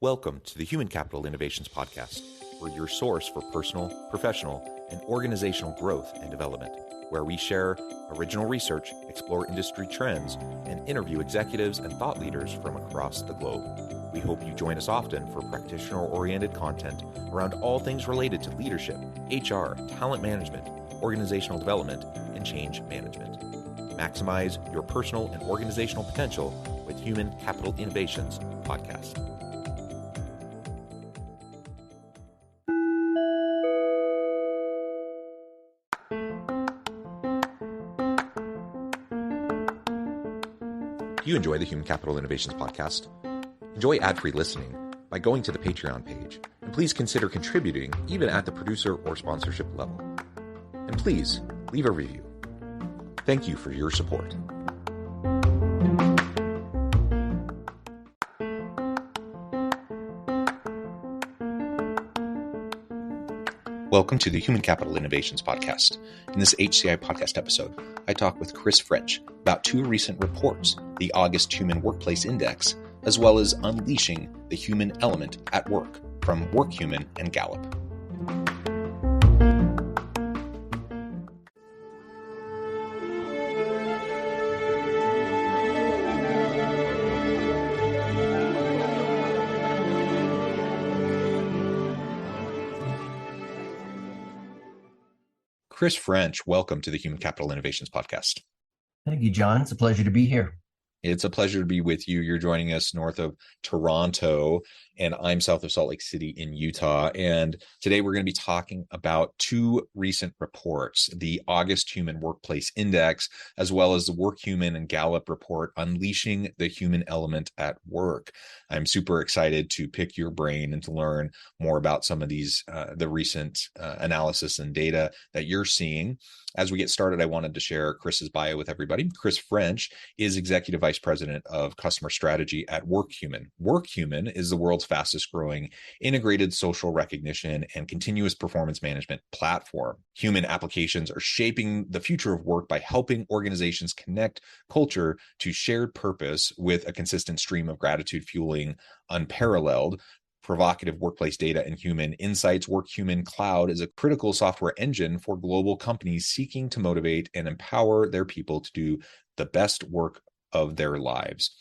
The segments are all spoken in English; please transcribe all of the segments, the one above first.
Welcome to the Human Capital Innovations Podcast. We're your source for personal, professional, and organizational growth and development, where we share original research, explore industry trends, and interview executives and thought leaders from across the globe. We hope you join us often for practitioner-oriented content around all things related to leadership, HR, talent management, organizational development, and change management. Maximize your personal and organizational potential with Human Capital Innovations Podcast. Do you enjoy the Human Capital Innovations Podcast? Enjoy ad-free listening by going to the Patreon page, and please consider contributing even at the producer or sponsorship level. And please leave a review. Thank you for your support. Welcome to the Human Capital Innovations Podcast. In this HCI Podcast episode, I talk with Chris French about two recent reports, the August Human Workplace Index, as well as Unleashing the Human Element at Work from Workhuman-Gallup. Chris French, welcome to the Human Capital Innovations Podcast. Thank you, John. It's a pleasure to be here. It's a pleasure to be with you. You're joining us north of Toronto, and I'm south of Salt Lake City in Utah. And today we're going to be talking about two recent reports, the August Human Workplace Index, as well as the Workhuman-Gallup report, Unleashing the Human Element at Work. I'm super excited to pick your brain and to learn more about some of these, the recent analysis and data that you're seeing. As we get started, I wanted to share Chris's bio with everybody. Chris French is Executive Vice President of Customer Strategy at Workhuman. Workhuman is the world's fastest growing integrated social recognition and continuous performance management platform. Human applications are shaping the future of work by helping organizations connect culture to shared purpose with a consistent stream of gratitude fueling unparalleled provocative workplace data and human insights. Workhuman Cloud is a critical software engine for global companies seeking to motivate and empower their people to do the best work of their lives.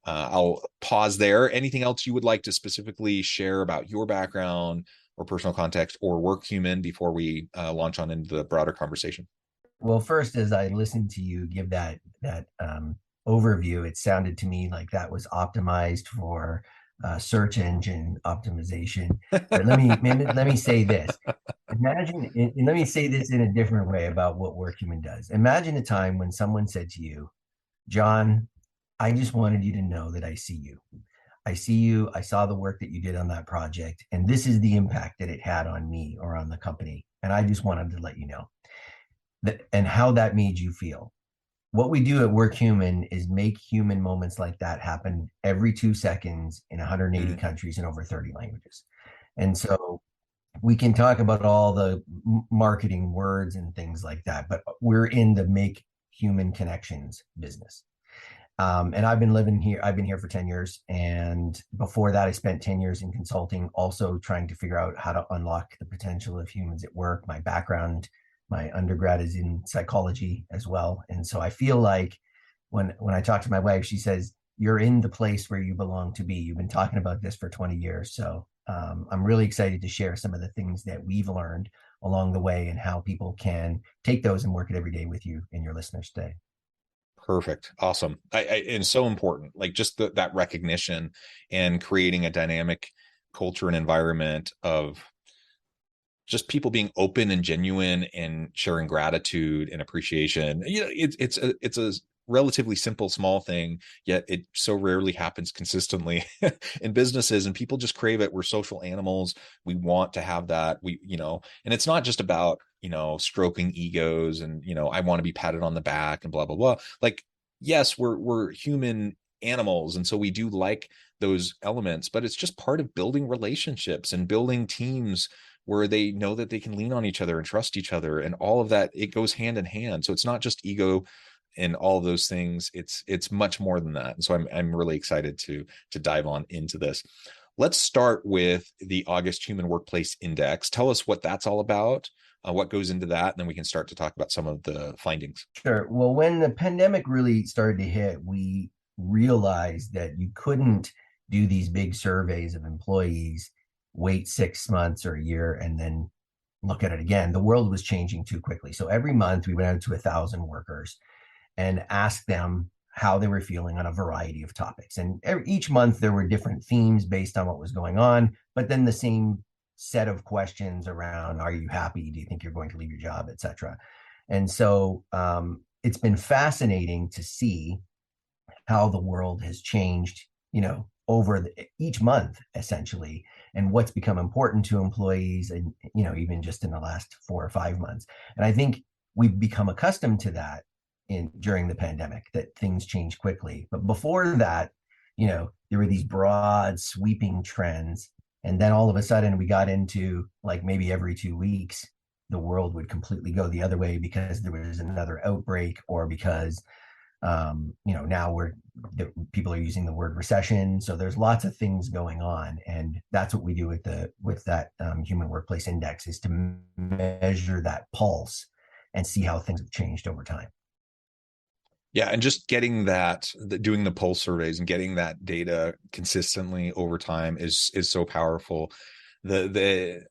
I'll pause there. Anything else you would like to specifically share about your background or personal context or Workhuman before we launch on into the broader conversation? Well, first, as I listened to you give that overview, it sounded to me like that was optimized for search engine optimization. But let me say this. Let me say this in a different way about what Workhuman does. Imagine a time when someone said to you, John, I just wanted you to know that I see you. I see you. I saw the work that you did on that project, and this is the impact that it had on me or on the company. And I just wanted to let you know that and how that made you feel. What we do at Workhuman is make human moments like that happen every 2 seconds in 180 countries in over 30 languages. And so we can talk about all the marketing words and things like that, but we're in the make human connections business. And I've been here for 10 years. And before that, I spent 10 years in consulting, also trying to figure out how to unlock the potential of humans at work. My background, my undergrad is in psychology as well. And so I feel like when I talk to my wife, she says, you're in the place where you belong to be. You've been talking about this for 20 years. So I'm really excited to share some of the things that we've learned along the way and how people can take those and work it every day with you and your listeners today. Perfect. Awesome. And so important, like just that recognition and creating a dynamic culture and environment of just people being open and genuine and sharing gratitude and appreciation. You know, it's a relatively simple, small thing, yet it so rarely happens consistently in businesses, and people just crave it. We're social animals. We want to have that. And it's not just about, stroking egos and, I want to be patted on the back and blah, blah, blah. Like, yes, we're human animals. And so we do like those elements, but it's just part of building relationships and building teams where they know that they can lean on each other and trust each other, and all of that, it goes hand in hand. So it's not just ego and all of those things. It's much more than that. And so I'm really excited to dive on into this. let's start with the August Human Workplace Index. Tell us what that's all about, what goes into that, and then we can start to talk about some of the findings. Sure. Well, when the pandemic really started to hit, we realized that you couldn't do these big surveys of employees, wait 6 months or a year, and then look at it again. The world was changing too quickly. So every month we went out to 1,000 workers and asked them how they were feeling on a variety of topics. And each month there were different themes based on what was going on, but then the same set of questions around, are you happy? Do you think you're going to leave your job, et cetera? And so it's been fascinating to see how the world has changed, over each month, essentially, and what's become important to employees, and, even just in the last 4 or 5 months. And I think we've become accustomed to that during the pandemic, that things change quickly. But before that, there were these broad sweeping trends. And then all of a sudden we got into, like, maybe every 2 weeks, the world would completely go the other way because there was another outbreak, or because now people are using the word recession. So there's lots of things going on, and that's what we do with that Human Workplace Index, is to measure that pulse and see how things have changed over time. Yeah, and just getting doing the pulse surveys and getting that data consistently over time is so powerful. The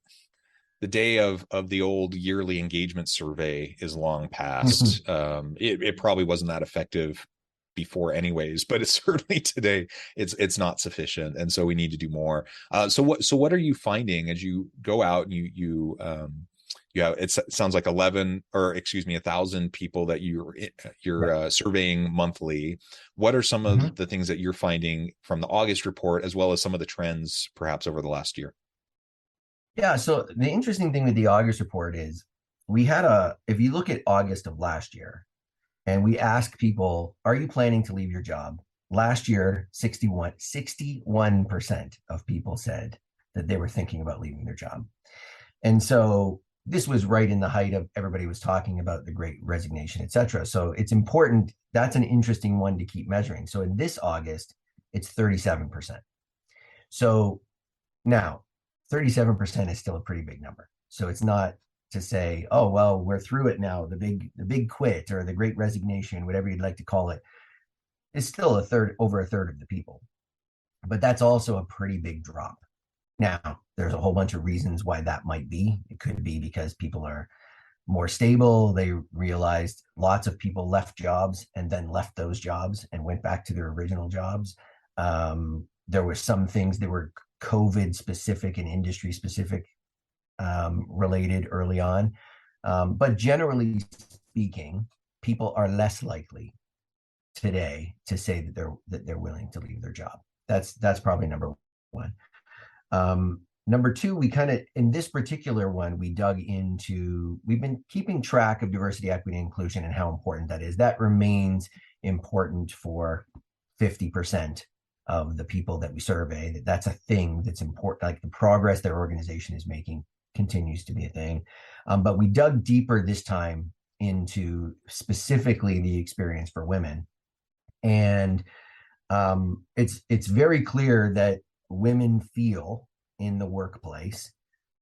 day of the old yearly engagement survey is long past. It probably wasn't that effective before anyways, but it's certainly today it's not sufficient, and so we need to do more. So what are you finding as you go out and you have, it sounds like 1,000 people that you're surveying monthly. What are some of the things that you're finding from the August report, as well as some of the trends perhaps over the last year? Yeah. So the interesting thing with the August report is if you look at August of last year, and we ask people, are you planning to leave your job? Last year, 61% of people said that they were thinking about leaving their job. And so this was right in the height of everybody was talking about the Great Resignation, et cetera. So it's important. That's an interesting one to keep measuring. So in this August, it's 37%. So now 37% is still a pretty big number. So it's not to say, oh, well, we're through it now. The big quit, or the Great Resignation, whatever you'd like to call it, is still over a third of the people. But that's also a pretty big drop. Now, there's a whole bunch of reasons why that might be. It could be because people are more stable. They realized lots of people left jobs and then left those jobs and went back to their original jobs. There were some things that were COVID specific and industry specific related early on. But generally speaking, people are less likely today to say that they're willing to leave their job. That's probably number one. Number two, we kind of, in this particular one, we've been keeping track of diversity, equity, and inclusion and how important that is. That remains important for 50% of the people that we survey. That's a thing that's important. Like, the progress their organization is making continues to be a thing. But we dug deeper this time into specifically the experience for women. And it's very clear that women feel in the workplace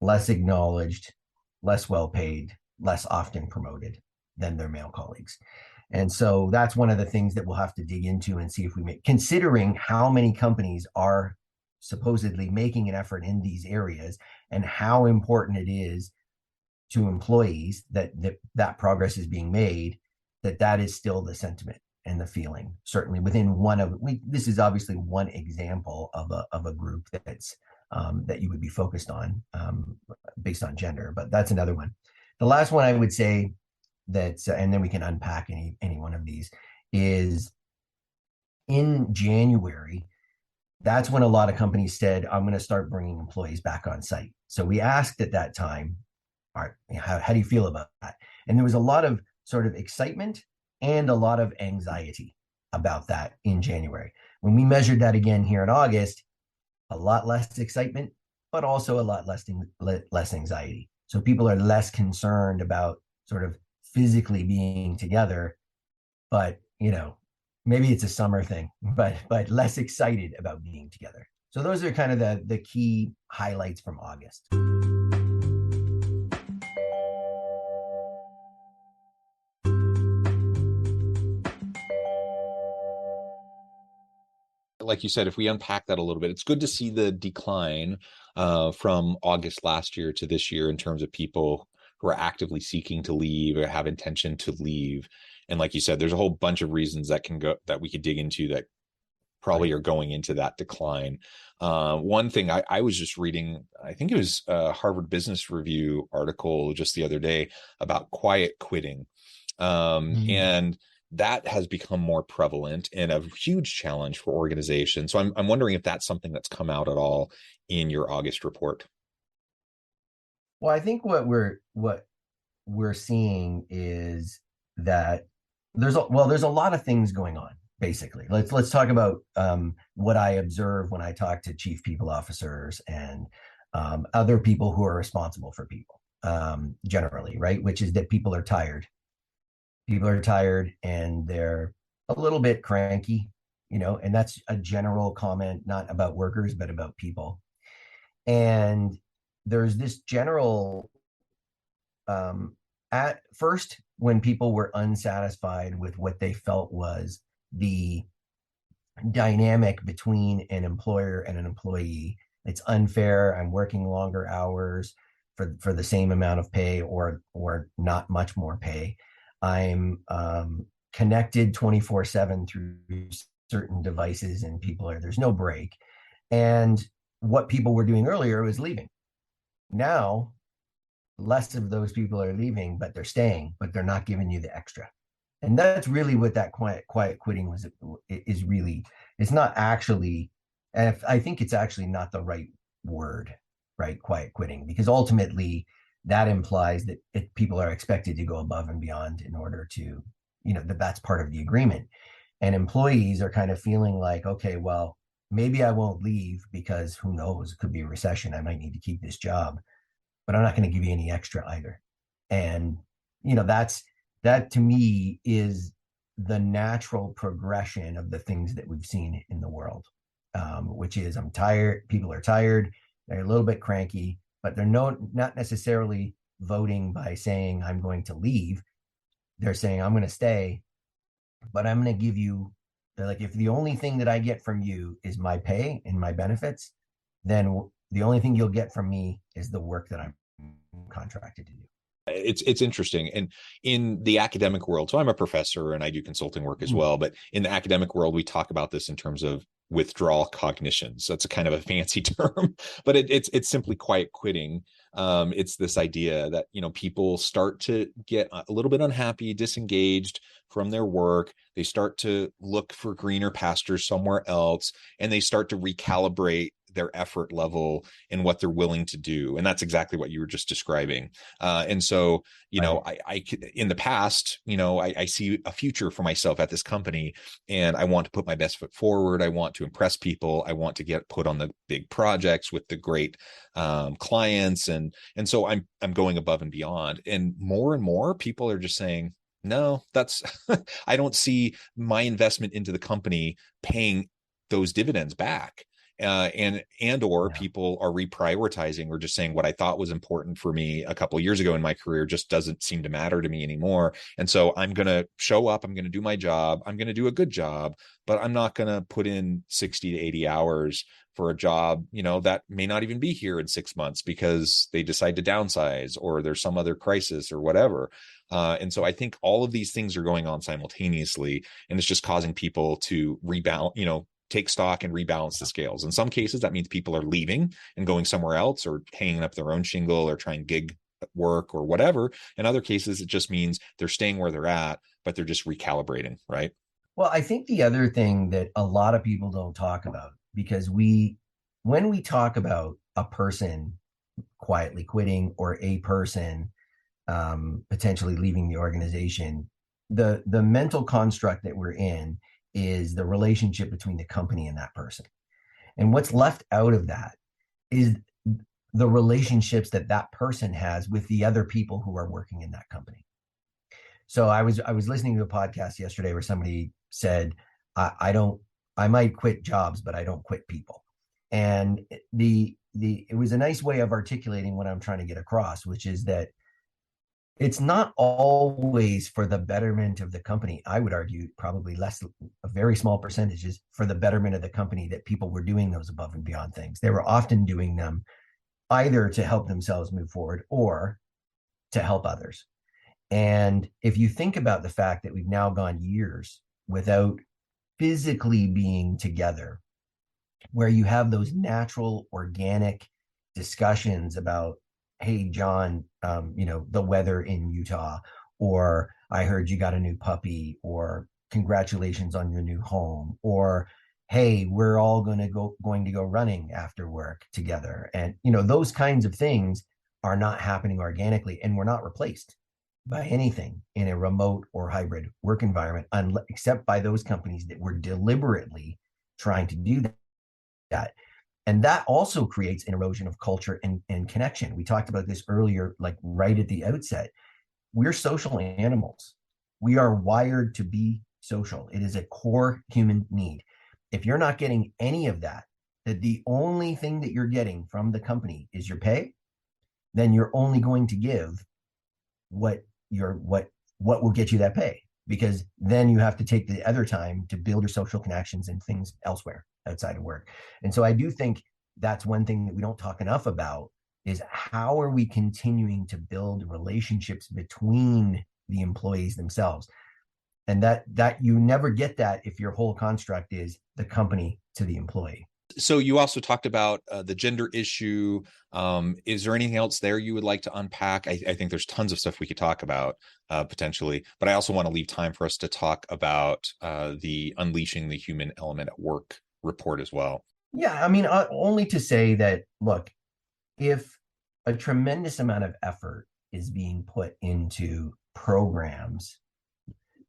less acknowledged, less well paid, less often promoted than their male colleagues. And so that's one of the things that we'll have to dig into and see if considering how many companies are supposedly making an effort in these areas, and how important it is to employees that progress is being made, that is still the sentiment and the feeling, certainly within this is obviously one example of a group that's that you would be focused on based on gender, but that's another one. The last one I would say and then we can unpack any one of these, is in January. That's when a lot of companies said, I'm going to start bringing employees back on site. So we asked at that time, all right, how do you feel about that? And there was a lot of sort of excitement and a lot of anxiety about that in January. When we measured that again here in August, a lot less excitement, but also a lot less anxiety. So people are less concerned about sort of physically being together, but maybe it's a summer thing, but less excited about being together. So those are kind of the key highlights from August. Like you said, if we unpack that a little bit, it's good to see the decline from August last year to this year in terms of people who are actively seeking to leave or have intention to leave. And like you said, there's a whole bunch of reasons that we could dig into that probably are going into that decline. One thing I was just reading, I think it was a Harvard Business Review article just the other day about quiet quitting. And that has become more prevalent and a huge challenge for organizations. So I'm wondering if that's something that's come out at all in your August report. Well, I think what we're seeing is that there's a lot of things going on. Basically, let's talk about what I observe when I talk to chief people officers and other people who are responsible for people generally, right? Which is that people are tired. People are tired and they're a little bit cranky, and that's a general comment, not about workers, but about people. And there's this general, at first, when people were unsatisfied with what they felt was the dynamic between an employer and an employee. It's unfair. I'm working longer hours for the same amount of pay or not much more pay. I'm connected 24/7 through certain devices and there's no break. And what people were doing earlier was leaving. Now, less of those people are leaving, but they're staying, but they're not giving you the extra. And that's really what that quiet quitting is really. It's not actually, I think it's actually not the right word, right? Quiet quitting, because ultimately that implies that people are expected to go above and beyond in order to, that's part of the agreement. And employees are kind of feeling like, okay, well, maybe I won't leave because who knows, it could be a recession. I might need to keep this job, but I'm not going to give you any extra either. And, that to me is the natural progression of the things that we've seen in the world, which is I'm tired. People are tired. They're a little bit cranky, but they're not necessarily voting by saying I'm going to leave. They're saying I'm going to stay, but I'm going to give you, like, if the only thing that I get from you is my pay and my benefits, then the only thing you'll get from me is the work that I'm contracted to do. It's interesting. And in the academic world, so I'm a professor and I do consulting work as well, but in the academic world, we talk about this in terms of withdrawal cognitions. That's a kind of a fancy term, but it's simply quiet quitting. It's this idea that, people start to get a little bit unhappy, disengaged from their work. They start to look for greener pastures somewhere else, and they start to recalibrate their effort level and what they're willing to do. And that's exactly what you were just describing. And so, I in the past, I see a future for myself at this company, and I want to put my best foot forward. I want to impress people. I want to get put on the big projects with the great clients. And so I'm going above and beyond. And more people are just saying, no, that's, I don't see my investment into the company paying those dividends back. People are reprioritizing or just saying what I thought was important for me a couple of years ago in my career just doesn't seem to matter to me anymore. And so I'm going to show up, I'm going to do my job, I'm going to do a good job, but I'm not going to put in 60 to 80 hours for a job, that may not even be here in 6 months because they decide to downsize or there's some other crisis or whatever. And so I think all of these things are going on simultaneously, and it's just causing people to rebound, take stock and rebalance the scales. In some cases, that means people are leaving and going somewhere else or hanging up their own shingle or trying gig work or whatever. In other cases, it just means they're staying where they're at, but they're just recalibrating, right? Well, I think the other thing that a lot of people don't talk about, because when we talk about a person quietly quitting or a person potentially leaving the organization, the mental construct that we're in is the relationship between the company and that person. And what's left out of that is the relationships that that person has with the other people who are working in that company. So I was listening to a podcast yesterday where somebody said, I might quit jobs, but I don't quit people. And it was a nice way of articulating what I'm trying to get across, which is that it's not always for the betterment of the company. I would argue probably a very small percentages for the betterment of the company that people were doing those above and beyond things. They were often doing them either to help themselves move forward or to help others. And if you think about the fact that we've now gone years without physically being together, where you have those natural, organic discussions about, hey, John, the weather in Utah, or I heard you got a new puppy, or congratulations on your new home, or hey, we're all going to go running after work together. And, those kinds of things are not happening organically, and we're not replaced by anything in a remote or hybrid work environment, except by those companies that were deliberately trying to do that. And that also creates an erosion of culture and connection. We talked about this earlier, like right at the outset. We're social animals. We are wired to be social. It is a core human need. If you're not getting any of that the only thing that you're getting from the company is your pay, then you're only going to give what will get you that pay, because then you have to take the other time to build your social connections and things elsewhere outside of work. And so I do think that's one thing that we don't talk enough about, is how are we continuing to build relationships between the employees themselves? And that you never get that if your whole construct is the company to the employee. So you also talked about the gender issue. Is there anything else there you would like to unpack? I think there's tons of stuff we could talk about potentially, but I also want to leave time for us to talk about the Unleashing the Human Element at Work report as well. Yeah, I mean, only to say that, look, if a tremendous amount of effort is being put into programs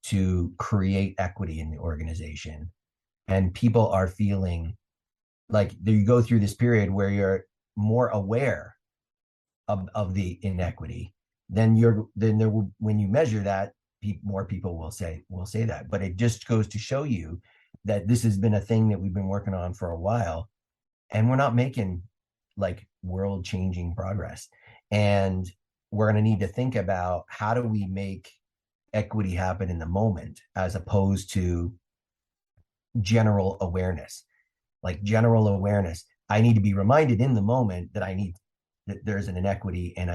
to create equity in the organization, and people are feeling like you go through this period where you're more aware of the inequity, then when you measure that, more people will say that. But it just goes to show you that this has been a thing that we've been working on for a while, and we're not making like world changing progress. And we're going to need to think about, how do we make equity happen in the moment, as opposed to general awareness. Like general awareness, I need to be reminded in the moment that there's an inequity, and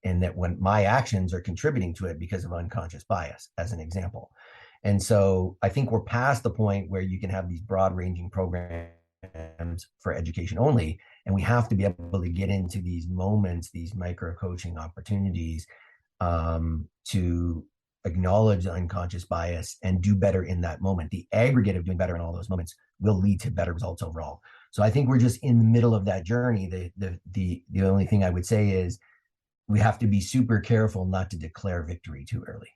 and that when my actions are contributing to it because of unconscious bias, as an example. And so I think we're past the point where you can have these broad ranging programs for education only. And we have to be able to get into these moments, these micro coaching opportunities, to acknowledge the unconscious bias and do better in that moment. The aggregate of doing better in all those moments will lead to better results overall. So I think we're just in the middle of that journey. The only thing I would say is we have to be super careful not to declare victory too early.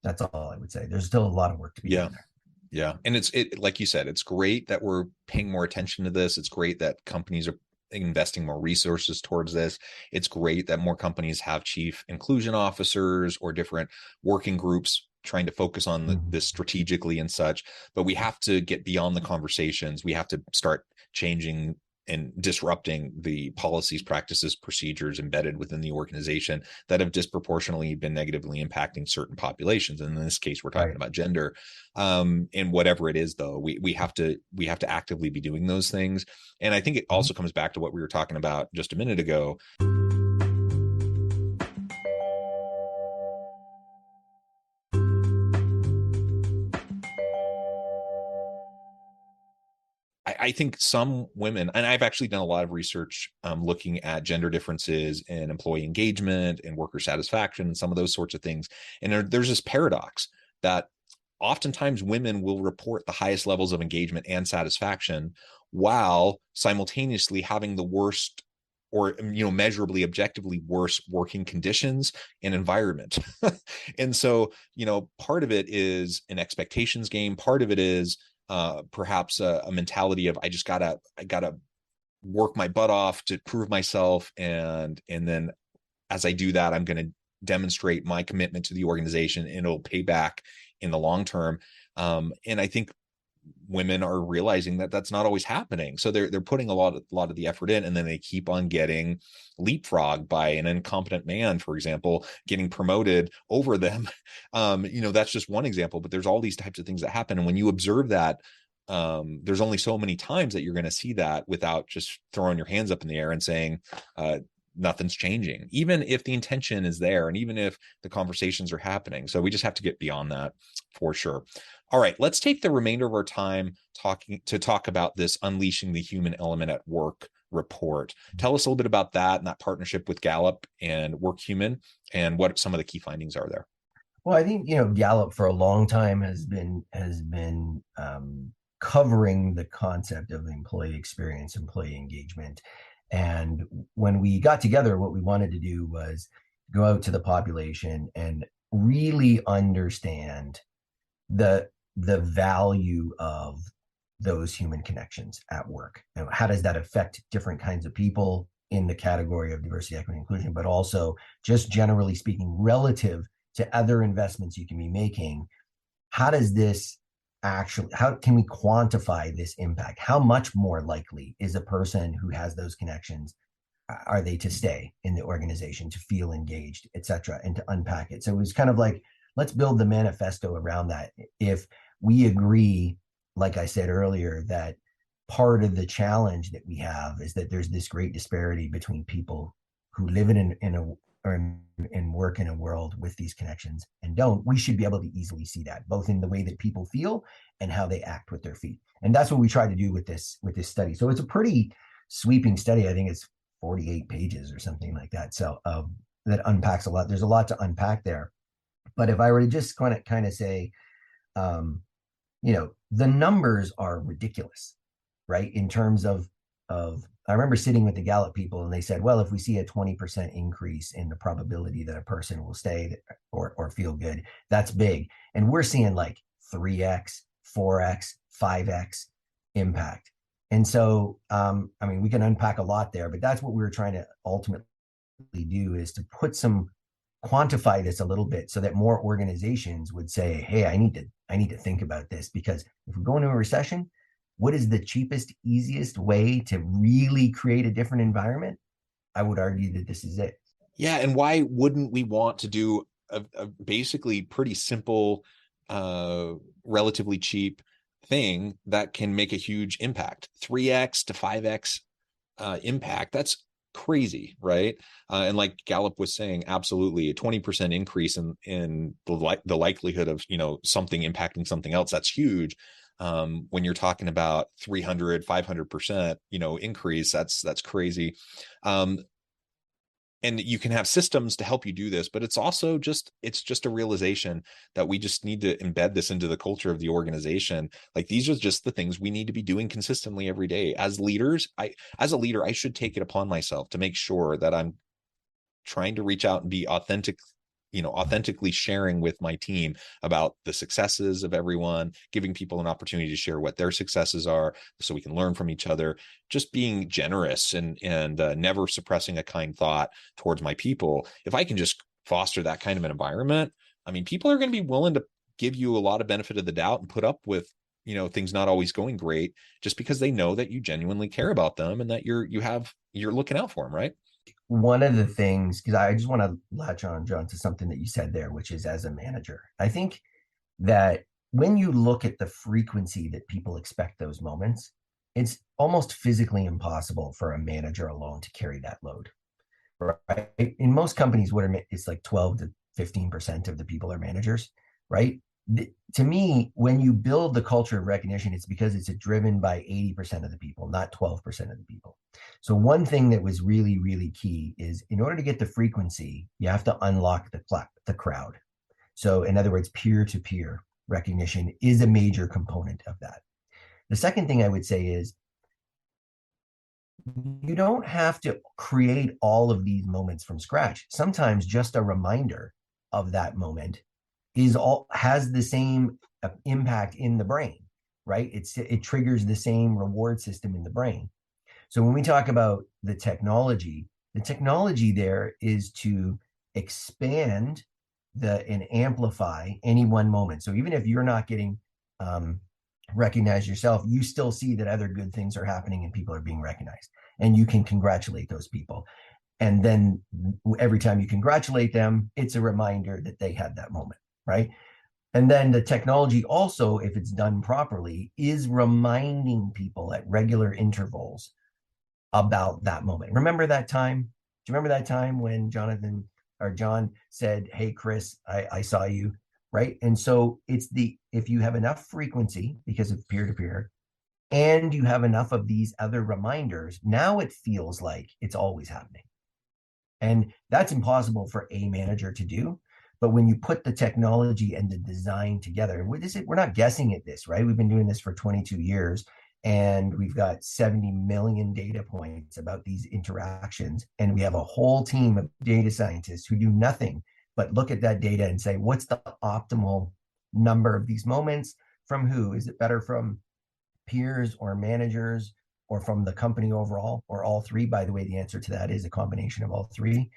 That's all I would say. There's still a lot of work to be done there. Yeah. And it like you said, it's great that we're paying more attention to this. It's great that companies are investing more resources towards this. It's great that more companies have chief inclusion officers or different working groups trying to focus on this strategically and such. But we have to get beyond the conversations. We have to start changing and disrupting the policies, practices, procedures embedded within the organization that have disproportionately been negatively impacting certain populations. And in this case, we're talking about gender. And whatever it is, though, we have to actively be doing those things. And I think it also comes back to what we were talking about just a minute ago. I think some women, and I've actually done a lot of research looking at gender differences in employee engagement and worker satisfaction and some of those sorts of things. And there's this paradox that oftentimes women will report the highest levels of engagement and satisfaction while simultaneously having the worst, or measurably objectively worse working conditions and environment. And so part of it is an expectations game. Part of it is perhaps a mentality of I gotta work my butt off to prove myself, and then as I do that, I'm going to demonstrate my commitment to the organization, and it'll pay back in the long term. And I think women are realizing that that's not always happening. So they're putting a lot of the effort in, and then they keep on getting leapfrogged by an incompetent man, for example, getting promoted over them. That's just one example, but there's all these types of things that happen. And when you observe that, there's only so many times that you're going to see that without just throwing your hands up in the air and saying, nothing's changing, even if the intention is there and even if the conversations are happening. So we just have to get beyond that for sure. All right, let's take the remainder of our time to talk about this Unleashing the Human Element at Work report. Tell us a little bit about that and that partnership with Gallup and Workhuman, and what some of the key findings are there. Well, I think, Gallup for a long time has been covering the concept of employee experience, employee engagement. And when we got together, what we wanted to do was go out to the population and really understand the value of those human connections at work. And how does that affect different kinds of people in the category of diversity, equity, inclusion, but also just generally speaking, relative to other investments you can be making? How does this how can we quantify this impact? How much more likely is a person who has those connections, are they to stay in the organization, to feel engaged, et cetera, and to unpack it? So it was kind of like, let's build the manifesto around that. If we agree, like I said earlier, that part of the challenge that we have is that there's this great disparity between people who live and work in a world with these connections and don't, we should be able to easily see that, both in the way that people feel and how they act with their feet. And that's what we try to do with this study. So it's a pretty sweeping study. I think it's 48 pages or something like that. So that unpacks a lot. There's a lot to unpack there. But if I were to just kind of say, the numbers are ridiculous, right? In terms of I remember sitting with the Gallup people and they said, well, if we see a 20% increase in the probability that a person will stay or feel good, that's big. And we're seeing like 3x, 4x, 5x impact. And so, we can unpack a lot there, but that's what we were trying to ultimately do, is to quantify this a little bit so that more organizations would say, hey, I need to think about this, because if we go into a recession, what is the cheapest, easiest way to really create a different environment? I would argue that this is it. Yeah. And why wouldn't we want to do a basically pretty simple, relatively cheap thing that can make a huge impact? 3x to 5x impact. That's crazy, right? And like Gallup was saying, absolutely, a 20% increase in the likelihood of something impacting something else. That's huge. When you're talking about 300, 500%, increase, that's crazy. And you can have systems to help you do this, but it's also just a realization that we just need to embed this into the culture of the organization. Like, these are just the things we need to be doing consistently every day. As leaders, as a leader, I should take it upon myself to make sure that I'm trying to reach out and be authentically sharing with my team about the successes of everyone, giving people an opportunity to share what their successes are so we can learn from each other, just being generous and never suppressing a kind thought towards my people. If I can just foster that kind of an environment, people are going to be willing to give you a lot of benefit of the doubt and put up with things not always going great, just because they know that you genuinely care about them and that you're looking out for them, right? One of the things, because I just want to latch on, John, to something that you said there, which is, as a manager, I think that when you look at the frequency that people expect those moments, it's almost physically impossible for a manager alone to carry that load, right? In most companies, it's like 12 to 15% of the people are managers, right? To me, when you build the culture of recognition, it's because it's driven by 80% of the people, not 12% of the people. So one thing that was really, really key is, in order to get the frequency, you have to unlock the crowd. So in other words, peer-to-peer recognition is a major component of that. The second thing I would say is, you don't have to create all of these moments from scratch. Sometimes just a reminder of that moment has the same impact in the brain, right? It triggers the same reward system in the brain. So when we talk about the technology there is to expand and amplify any one moment. So even if you're not getting recognize yourself, you still see that other good things are happening and people are being recognized, and you can congratulate those people. And then every time you congratulate them, it's a reminder that they had that moment, right? And then the technology also, if it's done properly, is reminding people at regular intervals about that moment. Remember that time? Do you remember that time when Jonathan or John said, "Hey, Chris, I saw you," right? And so it's if you have enough frequency because of peer-to-peer, and you have enough of these other reminders, now it feels like it's always happening. And that's impossible for a manager to do. But when you put the technology and the design together, we're not guessing at this, right? We've been doing this for 22 years, and we've got 70 million data points about these interactions. And we have a whole team of data scientists who do nothing but look at that data and say, what's the optimal number of these moments from who? Is it better from peers or managers or from the company overall, or all three? By the way, the answer to that is a combination of all three.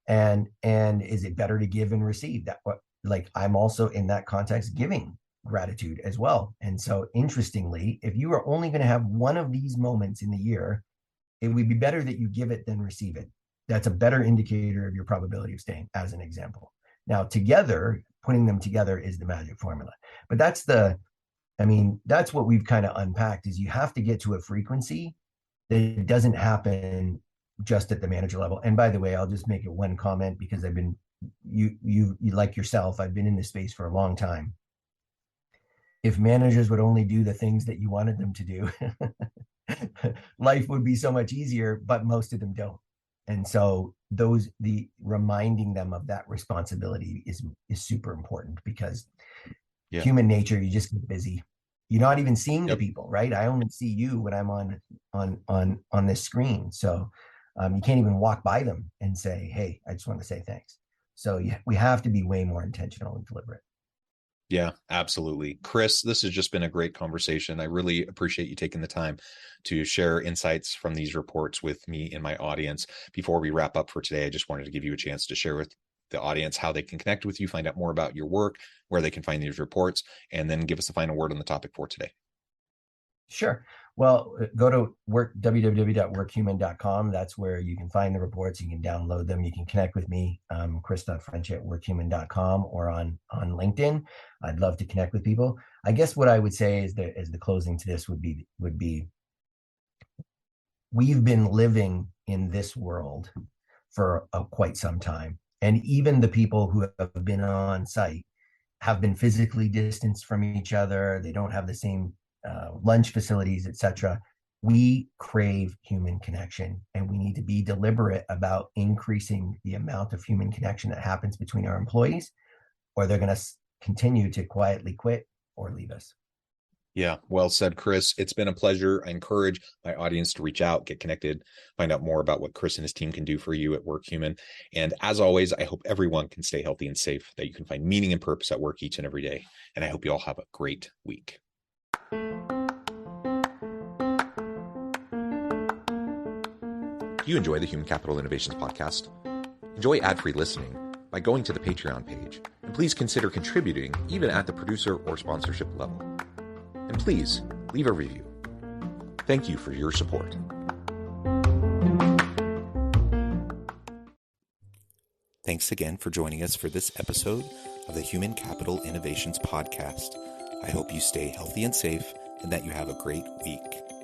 And is it better to give and receive? That, like, I'm also in that context giving gratitude as well. And so interestingly, if you are only going to have one of these moments in the year, it would be better that you give it than receive it. That's a better indicator of your probability of staying, as an example. Now, together, putting them together is the magic formula. But that's what we've kind of unpacked, is you have to get to a frequency that doesn't happen just at the manager level. And by the way, I'll just make it one comment, because I've been, you like yourself, I've been in this space for a long time. If managers would only do the things that you wanted them to do, life would be so much easier, but most of them don't. And so the reminding them of that responsibility is super important, because human nature, you just get busy. You're not even seeing the people, right? I only see you when I'm on this screen. So you can't even walk by them and say, "Hey, I just want to say thanks." So we have to be way more intentional and deliberate. Yeah, absolutely. Chris, this has just been a great conversation. I really appreciate you taking the time to share insights from these reports with me and my audience. Before we wrap up for today, I just wanted to give you a chance to share with the audience how they can connect with you, find out more about your work, where they can find these reports, and then give us a final word on the topic for today. Sure. Well, go to www.workhuman.com. That's where you can find the reports. You can download them. You can connect with me, chris.french@workhuman.com, or on LinkedIn. I'd love to connect with people. I guess what I would say is that, as the closing to this would be, we've been living in this world for quite some time. And even the people who have been on site have been physically distanced from each other. They don't have the same lunch facilities, etc. We crave human connection, and we need to be deliberate about increasing the amount of human connection that happens between our employees, or they're going to continue to quietly quit or leave us. Yeah, well said, Chris. It's been a pleasure. I encourage my audience to reach out, get connected, find out more about what Chris and his team can do for you at Workhuman. And as always, I hope everyone can stay healthy and safe, that you can find meaning and purpose at work each and every day. And I hope you all have a great week. Do you enjoy the Human Capital Innovations podcast? Enjoy ad-free listening by going to the Patreon page, and please consider contributing even at the producer or sponsorship level. And please leave a review. Thank you for your support. Thanks again for joining us for this episode of the Human Capital Innovations podcast. I hope you stay healthy and safe, and that you have a great week.